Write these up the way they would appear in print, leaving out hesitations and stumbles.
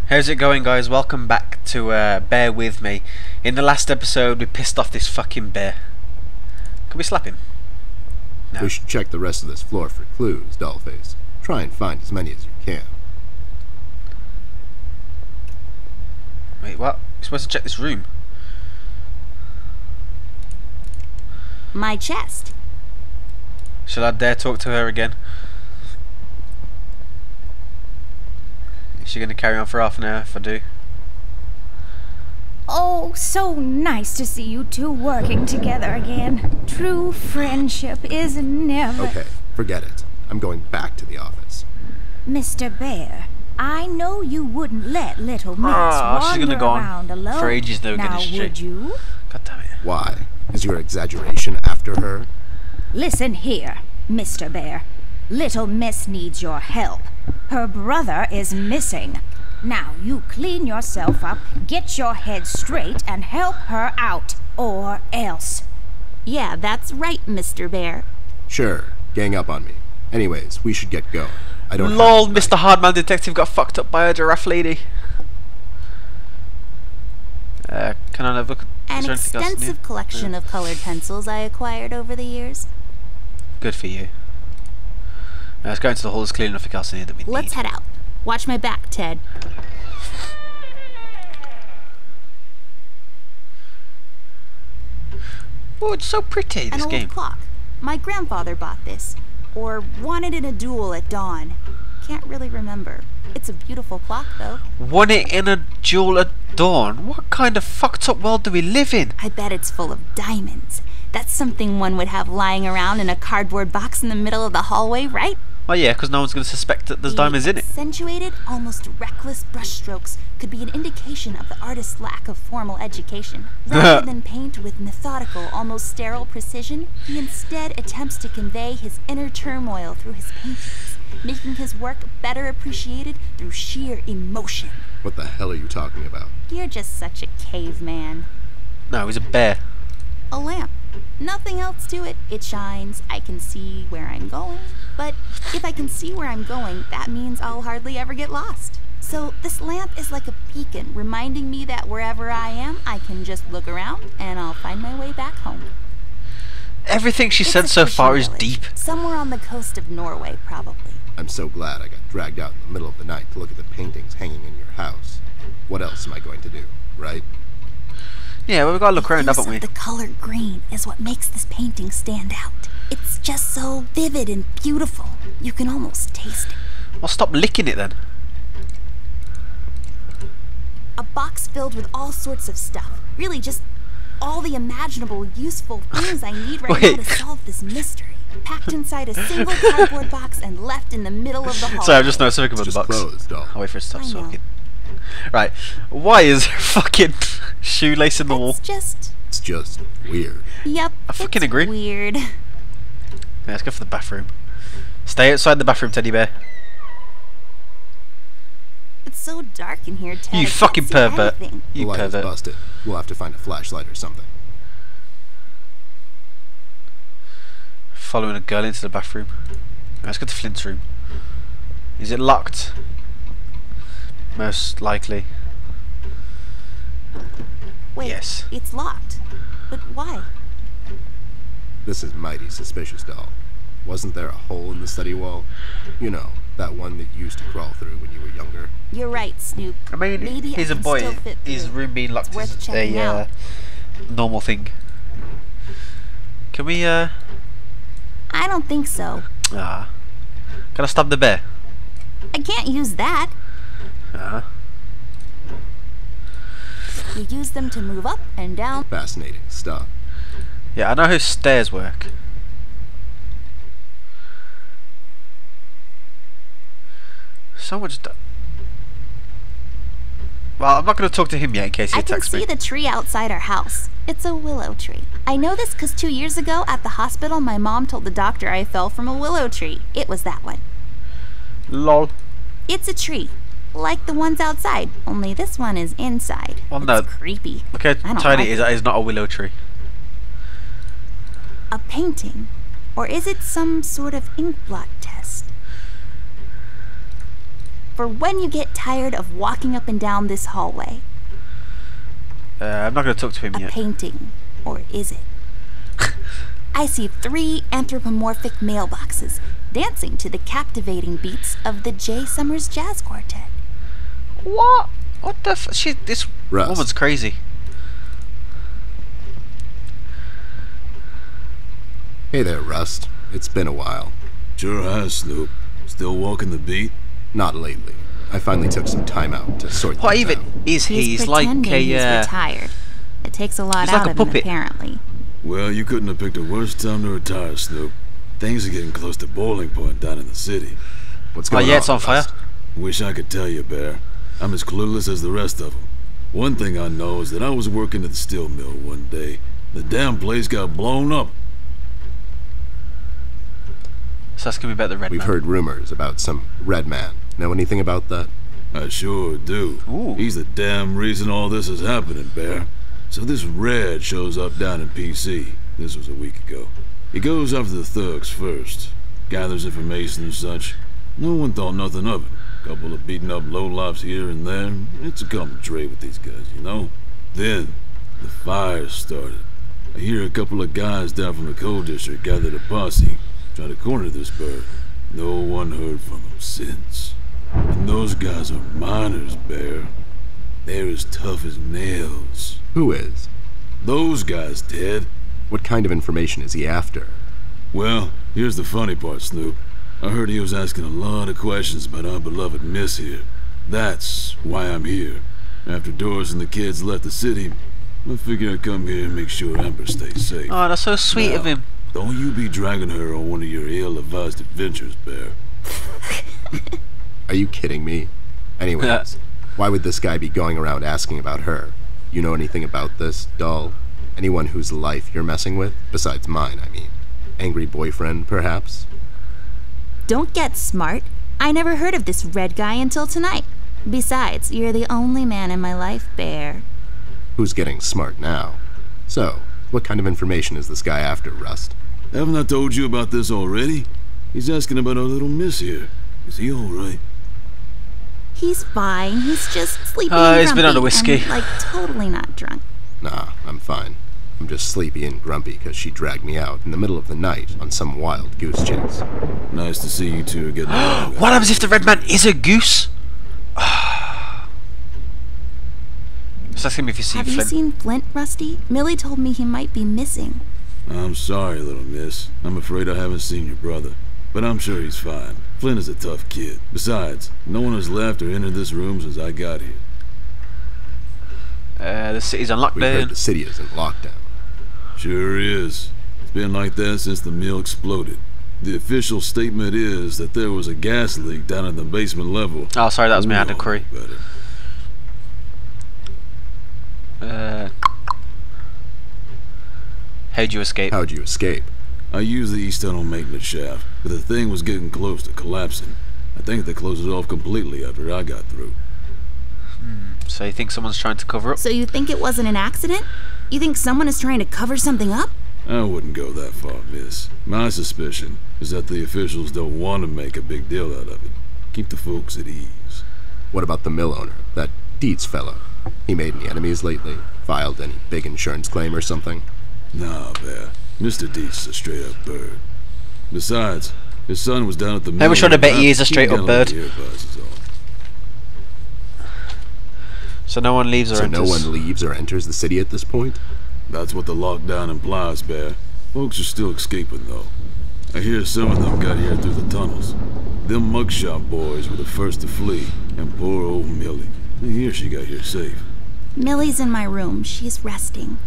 How's it going, guys? Welcome back to Bear With Me. In the last episode we pissed off this fucking bear. Can we slap him? No. We should check the rest of this floor for clues, Dollface. Try and find as many as you can. Wait, what? You're supposed to check this room. My chest. Shall I dare talk to her again? Is she going to carry on for half an hour if I do? Oh, so nice to see you two working together again. True friendship is never... Okay, forget it. I'm going back to the office. Mr. Bear, I know you wouldn't let little Miss she's wander gonna go on around alone. for ages though, now, getting would straight. you? God damn it. Why? Is your exaggeration after her? Listen here, Mr. Bear. Little Miss needs your help. Her brother is missing. Now you clean yourself up, get your head straight, and help her out, or else. Yeah, that's right, Mr. Bear. Sure, gang up on me. Anyways, we should get going. I don't LOL, have Mr. Hardman Detective got fucked up by a giraffe lady. Can I have a look? An Is there anything else in here? extensive collection of colored pencils I acquired over the years. Good for you. Let's go into the hall. There's clearly nothing else in here that we need. Let's head out. Watch my back, Ted. Oh, it's so pretty, An this old game. clock. My grandfather bought this. Or won it in a duel at dawn. Can't really remember. It's a beautiful clock, though. Won it in a duel at dawn? What kind of fucked up world do we live in? I bet it's full of diamonds. That's something one would have lying around in a cardboard box in the middle of the hallway, right? Well, yeah, because no one's going to suspect that there's The diamonds in it. Accentuated, almost reckless brushstrokes could be an indication of the artist's lack of formal education. Rather than paint with methodical, almost sterile precision, he instead attempts to convey his inner turmoil through his paintings, making his work better appreciated through sheer emotion. What the hell are you talking about? You're just such a caveman. No, he's a bear. A lamp. Nothing else to it. It shines. I can see where I'm going. But if I can see where I'm going, that means I'll hardly ever get lost. So this lamp is like a beacon, reminding me that wherever I am, I can just look around and I'll find my way back home. Everything she It's said a so fishing far is village, deep. Somewhere on the coast of Norway, probably. I'm so glad I got dragged out in the middle of the night to look at the paintings hanging in your house. What else am I going to do, right? Yeah, well, we've got to look around, The use haven't we? of the color green is what makes this painting stand out. It's just so vivid and beautiful. You can almost taste it. Well, stop licking it then. A box filled with all sorts of stuff. Really just all the imaginable useful things I need right now to solve this mystery. Packed inside a single cardboard box and left in the middle of the hall. Sorry, I've just noticed something about It's the just box. closed, doll. I'll wait for it to stop I know. talking. Right, why is there fucking shoelace in the wall? It's just... It's just weird. Yep, I fucking it's agree. weird. Yeah, let's go for the bathroom. Stay outside the bathroom, teddy bear. It's so dark in here, Ted. I You can't fucking see pervert. anything. The You light is pervert. busted. We'll have to find a flashlight or something. Following a girl into the bathroom. Let's go to Flint's room. Is it locked? Most likely. Wait, Yes. it's locked. But why? This is mighty suspicious, doll. Wasn't there a hole in the study wall? You know, that one that you used to crawl through when you were younger. You're right, Snoop. I mean, Maybe he's I a can boy. still fit His through. room being locked It's worth is checking a out. normal thing. Can we, I don't think so. can I stab the bear? I can't use that. You use them to move up and down. Fascinating stuff. Yeah, I know how stairs work. So much. Well, I'm not going to talk to him yet in case he I can attacks see me. the tree outside our house. It's a willow tree. I know this because 2 years ago at the hospital, my mom told the doctor I fell from a willow tree. It was that one. Lol. It's a tree, like the ones outside, only this one is inside. Well, It's no. creepy. Look how I don't tiny like it is. That is not a willow tree. A painting? Or is it some sort of ink blot test? for when you get tired of walking up and down this hallway. I'm not going to talk to him A yet. painting, or is it? I see 3 anthropomorphic mailboxes dancing to the captivating beats of the J. Summers Jazz Quartet. What? What the this Russ. woman's crazy. Hey there, Rust. It's been a while. Sure has, Snoop. Still walking the beat? Not lately. I finally took some time out to sort What things even out. is he? He's like pretending a he's retired. It takes a lot he's like out a of him, puppet. apparently. Well, you couldn't have picked a worse time to retire, Snoop. Things are getting close to boiling point down in the city. What's Oh going on? yeah, it's on fire. Rust? Wish I could tell you, Bear. I'm as clueless as the rest of them. One thing I know is that I was working at the steel mill one day. The damn place got blown up. So that's gonna be about the red We've man. heard rumors about some red man. Know anything about that? I sure do. Ooh. He's the damn reason all this is happening, Bear. So this Red shows up down in PC. This was a week ago. He goes after the thugs first. Gathers information and such. No one thought nothing of it. Couple of beaten up lowlifes here and there. It's a common trait with these guys, you know? Then, the fire started. I hear a couple of guys down from the coal district gathered a posse. Try to corner this bird. No one heard from him since. And those guys are miners, Bear. They're as tough as nails. Who is? Those guys, Ted. What kind of information is he after? Well, here's the funny part, Snoop. I heard he was asking a lot of questions about our beloved Miss here. That's why I'm here. After Doris and the kids left the city, I figured I'd come here and make sure Amber stays safe. Oh, that's so sweet of Now, him. Don't you be dragging her on one of your ill-advised adventures, Bear. Are you kidding me? Anyways, why would this guy be going around asking about her? You know anything about this, doll? Anyone whose life you're messing with? Besides mine, I mean. Angry boyfriend, perhaps? Don't get smart. I never heard of this red guy until tonight. Besides, you're the only man in my life, Bear. Who's getting smart now? So, what kind of information is this guy after, Rust? Haven't I told you about this already? He's asking about our little Miss here. Is he alright? He's fine. He's just sleepy He's been on a whiskey. and, like, totally not drunk. Nah, I'm fine. I'm just sleepy and grumpy because she dragged me out in the middle of the night on some wild goose chase. Nice to see you two are getting along. What happens if the red man is a goose? Just ask him if you see Have you Flint. seen Flint, Rusty? Millie told me he might be missing. I'm sorry, little miss. I'm afraid I haven't seen your brother. But I'm sure he's fine. Flint is a tough kid. Besides, no one has left or entered this room since I got here. The city's on We heard lockdown. the city is in lockdown. Sure is. It's been like that since the mill exploded. The official statement is that there was a gas leak down in the basement level. Oh, sorry, that was me. I had to We'll query. know better. How'd you escape? How'd you escape? I used the east tunnel maintenance shaft, but the thing was getting close to collapsing. I think they closed it off completely after I got through. So you think someone's trying to cover up? So you think it wasn't an accident? You think someone is trying to cover something up? I wouldn't go that far, miss. My suspicion is that the officials don't want to make a big deal out of it. Keep the folks at ease. What about the mill owner, that Dietz fellow? He made any enemies lately? Filed any big insurance claim or something? Nah, Bear. Mr. Dietz is a straight-up bird. Besides, his son was down at the mill. How much would I bet he is a Keep straight-up getting bird? little earbuds is all. So no one leaves or So enters. no one leaves or enters the city at this point? That's what the lockdown implies, Bear. Folks are still escaping, though. I hear some of them got here through the tunnels. Them mugshot boys were the first to flee, and poor old Millie. I hear she got here safe. Millie's in my room. She's resting.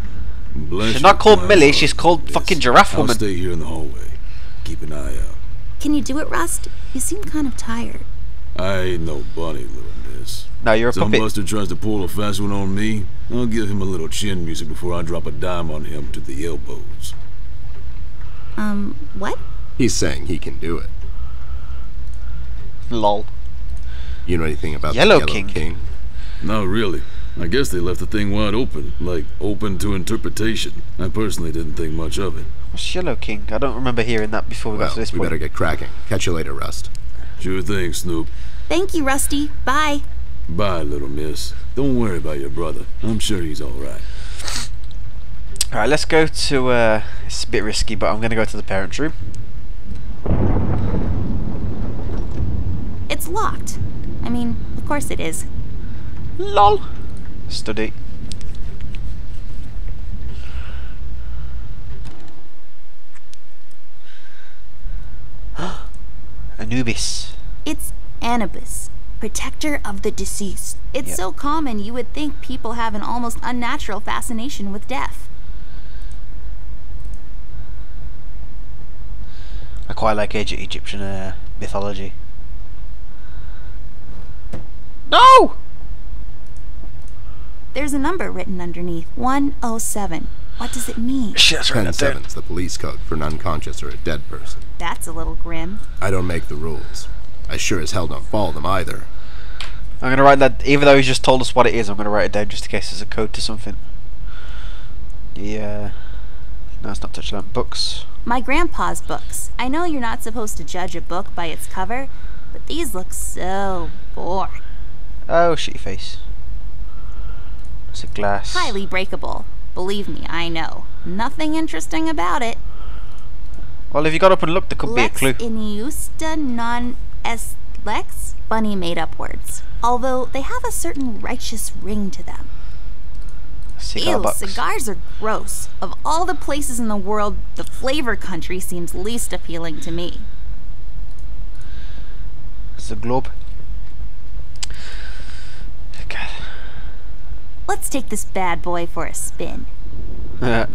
Bless She's your not called quiet Millie, heart, she's called miss. fucking Giraffe I'll Woman. stay here in the hallway. Keep an eye out. Can you do it, Rust? You seem kind of tired. I ain't no bunny, little miss. No, you're a Some puppet. buster tries to pull a fast one on me, I'll give him a little chin music before I drop a dime on him to the elbows. What? He's saying he can do it. Lol. You know anything about Yellow the Yellow King? King? Not really. I guess they left the thing wide open, like open to interpretation. I personally didn't think much of it. What's Yellow King? I don't remember hearing that before we got Well, to this we point. better get cracking. Catch you later, Rust. Sure thing, Snoop. Thank you, Rusty. Bye. Bye, little miss. Don't worry about your brother. I'm sure he's alright. Alright, let's go to, it's a bit risky, but I'm going to go to the parents' room. It's locked. I mean, of course it is. LOL. Study. Anubis. It's Anubis, protector of the deceased. It's Yep. so common you would think people have an almost unnatural fascination with death. I quite like Egyptian mythology. No! There's a number written underneath. 107. What does it mean? Shit, that's right. 10-7's the police code for an unconscious or a dead person. That's a little grim. I don't make the rules. I sure as hell don't follow them either. I'm gonna write that, even though he's just told us what it is, I'm gonna write it down just in case there's a code to something. Yeah. No, it's not touching on books. My grandpa's books. I know you're not supposed to judge a book by its cover, but these look so boring. Oh, shitty face. It's a glass. Highly breakable. Believe me, I know. Nothing interesting about it. Well, if you got up and looked, there could Lex be a clue. injusta non est lex? Funny made-up words. Although they have a certain righteous ring to them. Cigar Ew, box. cigars are gross. Of all the places in the world, the flavor country seems least appealing to me. It's a globe. God. Let's take this bad boy for a spin. Hey,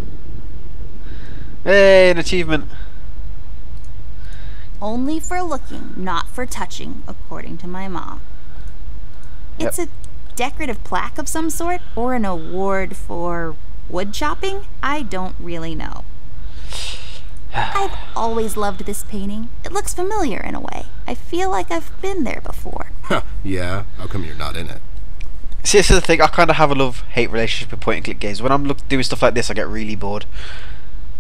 an achievement. Only for looking, not for touching, according to my mom. It's a decorative plaque of some sort, or an award for wood chopping? I don't really know. I've always loved this painting. It looks familiar in a way. I feel like I've been there before. Yeah? How come you're not in it? See, this is the thing, I kind of have a love-hate relationship with point-and-click games. When I'm doing stuff like this, I get really bored.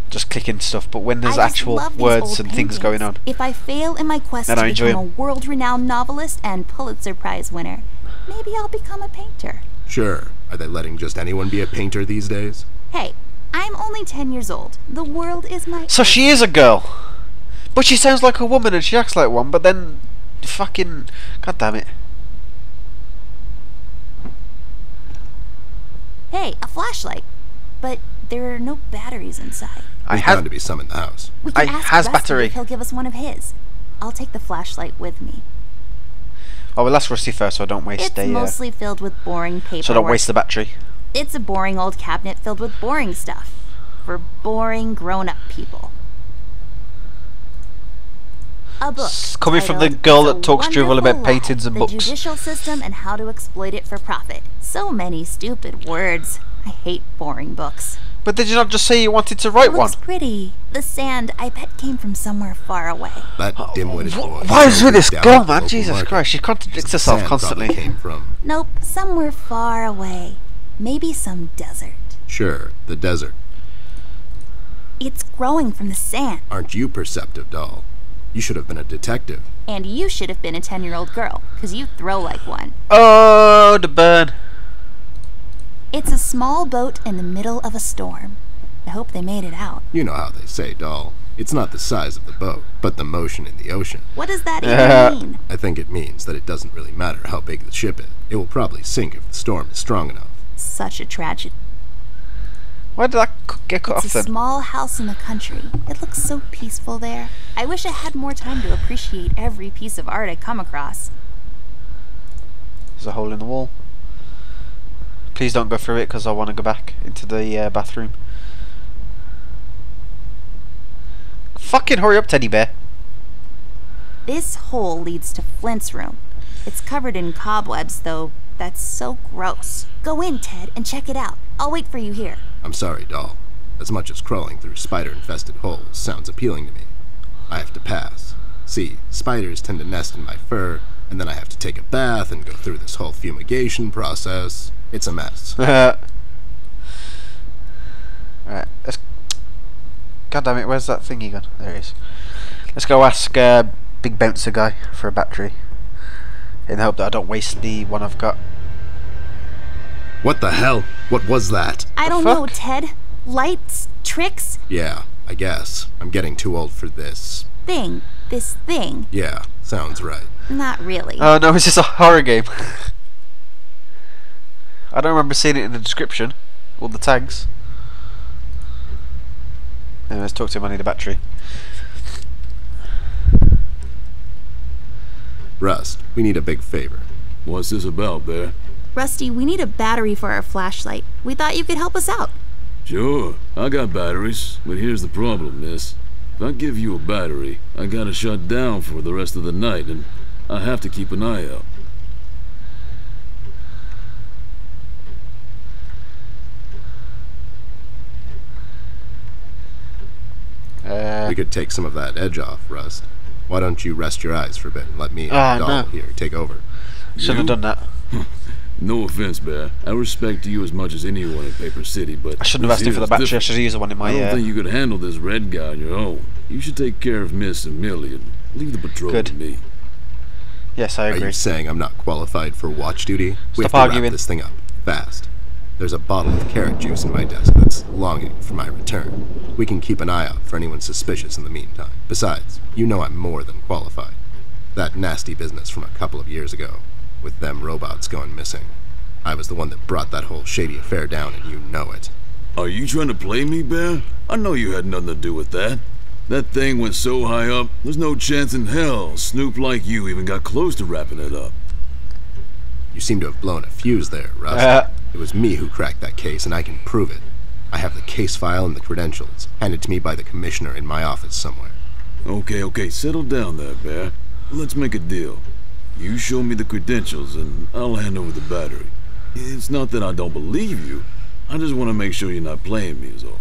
Just clicking stuff, but when there's I just actual love these words old and things paintings. going on. If I fail in my quest Then to I enjoy become a them. world-renowned novelist and Pulitzer Prize winner, maybe I'll become a painter. Sure. Are they letting just anyone be a painter these days? Hey, I'm only 10 years old. The world is my... So she is a girl! But she sounds like a woman and she acts like one, but then... fucking... God damn it. Hey, a flashlight. But there are no batteries inside. I There's have... bound to be some in the house. We can ask has Rusty battery. if he'll give us one of his. I'll take the flashlight with me. Oh, well, that's Rusty first, so I don't waste It's mostly filled with boring paperwork. so I don't waste the battery. It's a boring old cabinet filled with boring stuff. For boring grown-up people. A book. Coming from the titled girl The that talks drivel Wonderful about paintings and Lie, books. The judicial system and how to exploit it for profit. So many stupid words. I hate boring books. But did you not just say you wanted to write It one? looks pretty. The sand, I bet, came from somewhere far away. That dim-witted boy. Why is with this down girl, at the man? local Jesus market. Christ, she contradicts The herself sand constantly. probably came from... Nope, somewhere far away. Maybe some desert. Sure, the desert. It's growing from the sand. Aren't you perceptive, doll? You should have been a detective. And you should have been a 10-year-old girl, because you throw like one. Oh, the burn. It's a small boat in the middle of a storm. I hope they made it out. You know how they say, doll. It's not the size of the boat, but the motion in the ocean. What does that even mean? I think it means that it doesn't really matter how big the ship is. It will probably sink if the storm is strong enough. Such a tragedy. Why did that get cut It's off a then? small house in the country. It looks so peaceful there. I wish I had more time to appreciate every piece of art I come across. There's a hole in the wall. Please don't go through it because I want to go back into the bathroom. Fucking hurry up, teddy bear. This hole leads to Flint's room. It's covered in cobwebs, though. That's so gross. Go in, Ted, and check it out. I'll wait for you here. I'm sorry, doll. As much as crawling through spider-infested holes sounds appealing to me, I have to pass. See, spiders tend to nest in my fur, and then I have to take a bath and go through this whole fumigation process. It's a mess. Alright, let's... God damn it, where's that thingy gone? There it is. Let's go ask Big Bouncer guy for a battery. in the hope that I don't waste the one I've got. What the hell? What was that? I don't know, Ted. Lights? Tricks? Yeah, I guess. I'm getting too old for this. This thing. Yeah, sounds right. Not really. Oh no, it's just a horror game. I don't remember seeing it in the description or the tags. Anyway, let's talk to him. I need a battery. Rust, we need a big favor. What's this about, Bear? Rusty, we need a battery for our flashlight. We thought you could help us out. Sure, I got batteries, but here's the problem, miss. If I give you a battery, I gotta shut down for the rest of the night, and I have to keep an eye out. We could take some of that edge off, Rust. Why don't you rest your eyes for a bit and let me and Doll here take over? Should have done that. No offense, Bear. I respect you as much as anyone in Paper City, but I shouldn't have asked him for the battery. I should have used the one in my. I don't think you could handle this red guy on your own. You should take care of Miss and Millie and leave the patrol to me. Yes, I agree. Are you saying I'm not qualified for watch duty? We have Stop to arguing. wrap this thing up fast. There's a bottle of carrot juice in my desk that's longing for my return. We can keep an eye out for anyone suspicious in the meantime. Besides, you know I'm more than qualified. That nasty business from a couple of years ago, with them robots going missing. I was the one that brought that whole shady affair down, and you know it. Are you trying to play me, Bear? I know you had nothing to do with that. That thing went so high up, there's no chance in hell Snoop like you even got close to wrapping it up. You seem to have blown a fuse there, Russ. It was me who cracked that case, and I can prove it. I have the case file and the credentials, handed to me by the commissioner in my office somewhere. Okay, settle down there, Bear. Let's make a deal. You show me the credentials, and I'll hand over the battery. It's not that I don't believe you. I just want to make sure you're not playing me is all.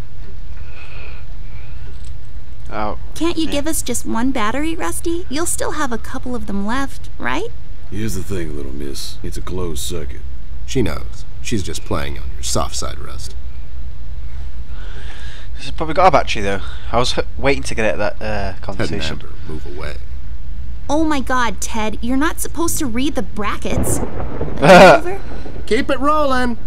Oh. Can't you give us just one battery, Rusty? You'll still have a couple of them left, right? Here's the thing, little miss. It's a closed circuit. She knows. She's just playing on your soft side, Rust. This has probably got a battery though. I was waiting to get at that Ted and conversation. Amber, move away. Oh my god, Ted, you're not supposed to read the brackets. Over? Keep it rolling!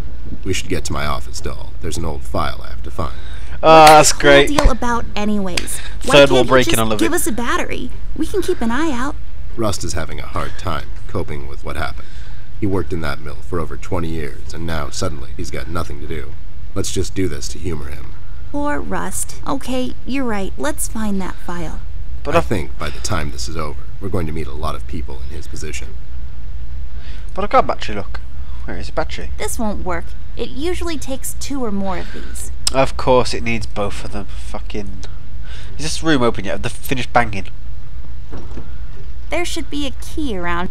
We should get to my office, Doll. There's an old file I have to find. Oh, that's What's great. the whole deal about anyways? Third wall Why breaking, I can't you love just give it. us a battery? We can keep an eye out. Rust is having a hard time coping with what happened. He worked in that mill for over 20 years, and now suddenly he's got nothing to do. Let's just do this to humor him. Poor Rust. Okay, you're right. Let's find that file. But I think by the time this is over, we're going to meet a lot of people in his position. But I've got a battery, look. Where is the battery? This won't work. It usually takes 2 or more of these. Of course it needs both of them. Fucking... Is this room open yet? Have they finished banging? There should be a key around.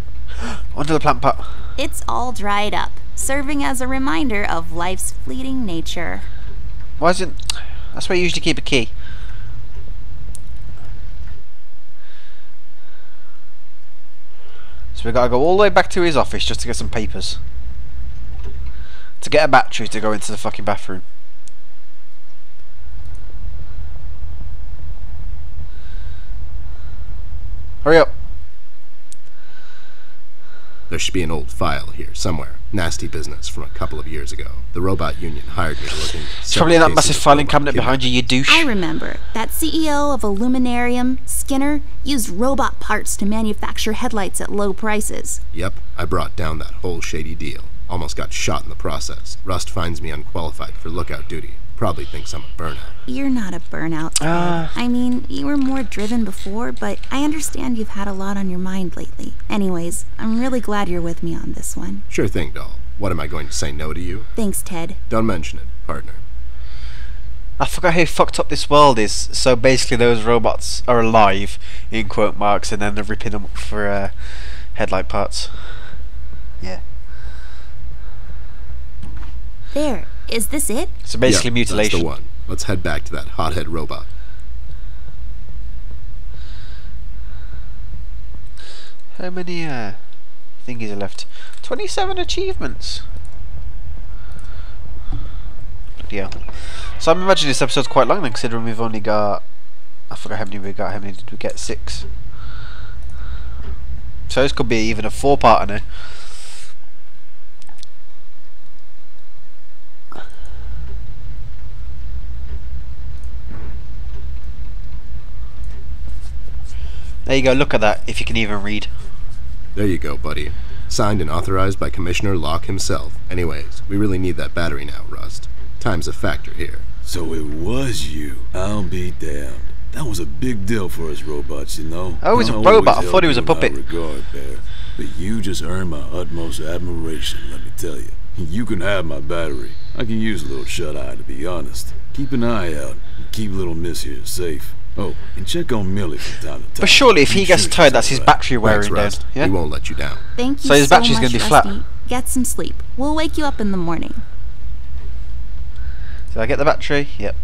Under the plant pot. It's all dried up, serving as a reminder of life's fleeting nature. Why isn't... That's where you usually keep a key. So we gotta go all the way back to his office just to get some papers. To get a battery to go into the fucking bathroom. Hurry up. There should be an old file here somewhere. Nasty business from a couple of years ago. The robot union hired me to look into It's probably in that massive filing cabinet behind you, you douche. I remember. That CEO of Illuminarium, Skinner, used robot parts to manufacture headlights at low prices. Yep, I brought down that whole shady deal. Almost got shot in the process. Rust finds me unqualified for lookout duty. Probably thinks I'm a burnout. You're not a burnout, Ted. I mean, you were more driven before, but I understand you've had a lot on your mind lately. Anyways, I'm really glad you're with me on this one. Sure thing, Doll. What, am I going to say no to you? Thanks, Ted. Don't mention it, partner. I forgot how fucked up this world is. So basically those robots are alive, in quote marks, and then they're ripping them up for headlight parts. Yeah. There. Is this it? So basically Yep, mutilation. That's the one. Let's head back to that hothead robot. How many thingies are left? 27 achievements. Bloody hell. So I'm imagining this episode's quite long then, considering we've only got... I forgot how many we got. How many did we get? 6. So this could be even a 4-parter now. There you go, look at that, if you can even read. There you go, buddy. Signed and authorized by Commissioner Locke himself. Anyways, we really need that battery now, Rust. Time's a factor here. So it was you. I'll be damned. That was a big deal for us robots, you know. Oh, he's a I robot. always I thought he was a held you in puppet. high regard, Bear. But you just earned my utmost admiration, let me tell you. You can have my battery. I can use a little shut-eye, to be honest. Keep an eye out and keep little miss here safe. Oh, and check on Millie from time to time. But surely if he I'm gets sure tired, she's that's his alright. battery Thanks, wearing down. Rust. Yeah? We won't let you down. Thank you So his battery's much, gonna be Rusty. flat. Get some sleep. We'll wake you up in the morning. So I get the battery? Yep.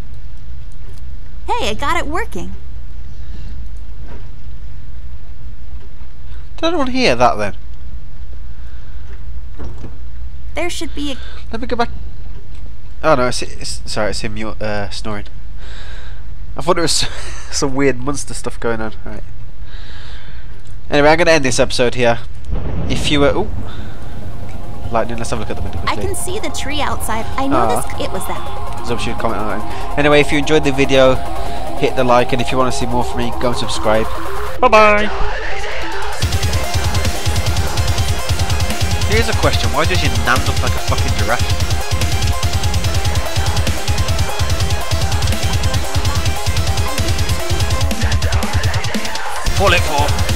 Hey, I got it working. Did anyone hear that then? There should be a... Let me go back. Oh no, sorry, it's him snoring. I thought it was some weird monster stuff going on. Right. Anyway, I'm going to end this episode here. If you were... Ooh. Lightning, let's have a look at the window I quickly. can see the tree outside. I noticed it was that. So should comment on it. Anyway, if you enjoyed the video, hit the like, and if you want to see more from me, go and subscribe. Bye-bye! Here's a question, why does your nan look like a fucking giraffe? Pull it for.